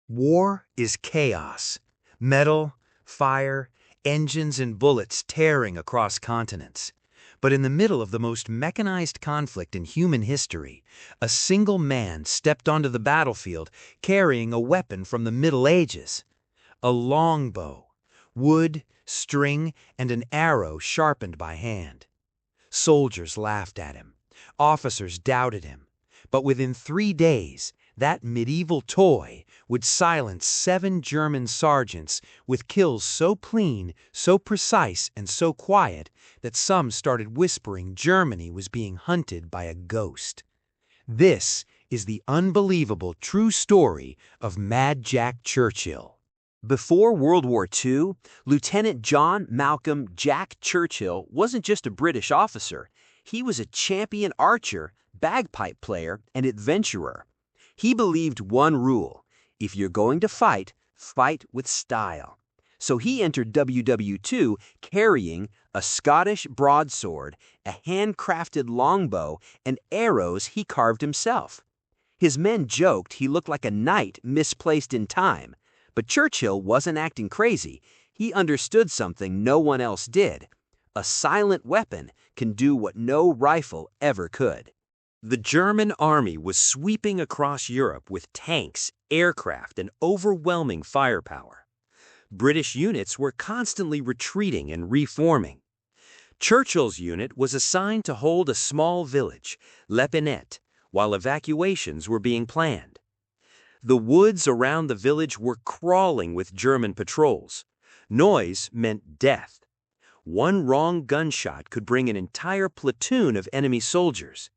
War is chaos. Metal, fire, engines and bullets tearing across continents. But in the middle of the most mechanized conflict in human history, a single man stepped onto the battlefield carrying a weapon from the Middle Ages. A longbow, wood, string, and an arrow sharpened by hand. Soldiers laughed at him. Officers doubted him. But within 3 days, that medieval toy would silence 7 German sergeants with kills so clean, so precise, and so quiet that some started whispering Germany was being hunted by a ghost. This is the unbelievable true story of Mad Jack Churchill. Before World War II, Lieutenant John Malcolm Jack Churchill wasn't just a British officer. He was a champion archer, bagpipe player, and adventurer. He believed one rule: if you're going to fight, fight with style. So he entered WW2 carrying a Scottish broadsword, a handcrafted longbow, and arrows he carved himself. His men joked he looked like a knight misplaced in time. But Churchill wasn't acting crazy. He understood something no one else did. A silent weapon can do what no rifle ever could. The German army was sweeping across Europe with tanks, aircraft, and overwhelming firepower. British units were constantly retreating and reforming. Churchill's unit was assigned to hold a small village, Lepinette, while evacuations were being planned. The woods around the village were crawling with German patrols. Noise meant death. One wrong gunshot could bring an entire platoon of enemy soldiers.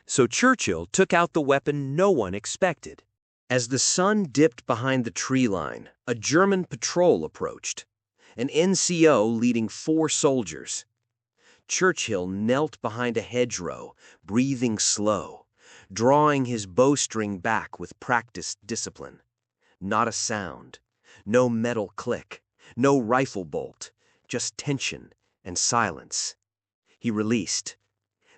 So Churchill took out the weapon no one expected. As the sun dipped behind the tree line, a German patrol approached, an NCO leading 4 soldiers. Churchill knelt behind a hedgerow, breathing slow, drawing his bowstring back with practiced discipline. Not a sound, no metal click, no rifle bolt, just tension and silence. He released.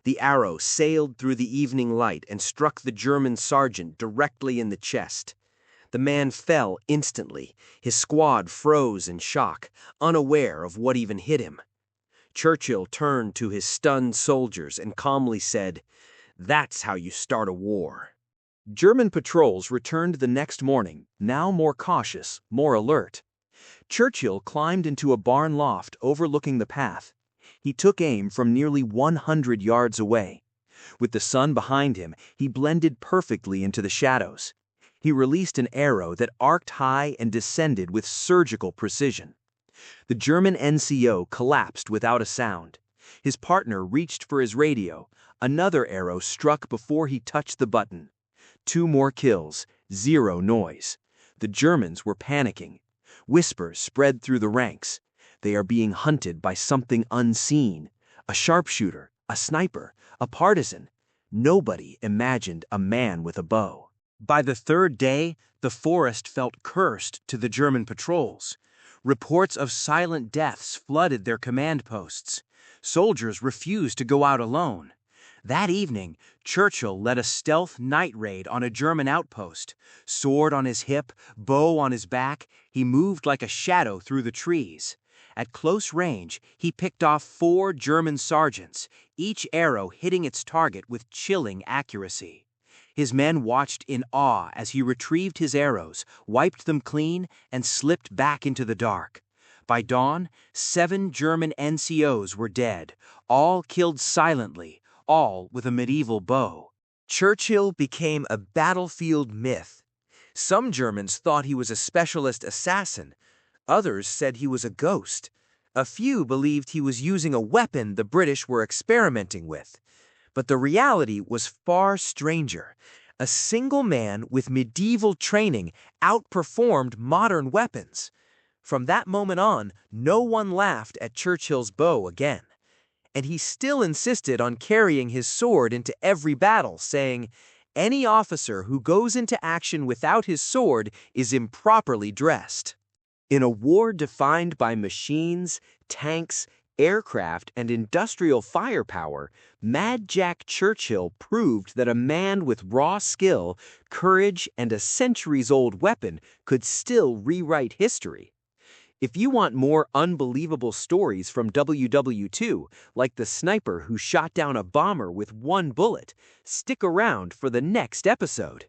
The arrow sailed through the evening light and struck the German sergeant directly in the chest. The man fell instantly. His squad froze in shock, unaware of what even hit him. Churchill turned to his stunned soldiers and calmly said, "That's how you start a war." German patrols returned the next morning, now more cautious, more alert. Churchill climbed into a barn loft overlooking the path. He took aim from nearly 100 yards away. With the sun behind him, he blended perfectly into the shadows. He released an arrow that arced high and descended with surgical precision. The German NCO collapsed without a sound. His partner reached for his radio. Another arrow struck before he touched the button. 2 more kills, 0 noise. The Germans were panicking. Whispers spread through the ranks. They are being hunted by something unseen. A sharpshooter, a sniper, a partisan. Nobody imagined a man with a bow. By the 3rd day, the forest felt cursed to the German patrols. Reports of silent deaths flooded their command posts. Soldiers refused to go out alone. That evening, Churchill led a stealth night raid on a German outpost. Sword on his hip, bow on his back, he moved like a shadow through the trees. At close range, he picked off 4 German sergeants, each arrow hitting its target with chilling accuracy. His men watched in awe as he retrieved his arrows, wiped them clean, and slipped back into the dark. By dawn, 7 German NCOs were dead, all killed silently, all with a medieval bow. Churchill became a battlefield myth. Some Germans thought he was a specialist assassin. Others said he was a ghost. A few believed he was using a weapon the British were experimenting with. But the reality was far stranger. A single man with medieval training outperformed modern weapons. From that moment on, no one laughed at Churchill's bow again. And he still insisted on carrying his sword into every battle, saying, "Any officer who goes into action without his sword is improperly dressed." In a war defined by machines, tanks, aircraft, and industrial firepower, Mad Jack Churchill proved that a man with raw skill, courage, and a centuries-old weapon could still rewrite history. If you want more unbelievable stories from WW2, like the sniper who shot down a bomber with one bullet, stick around for the next episode.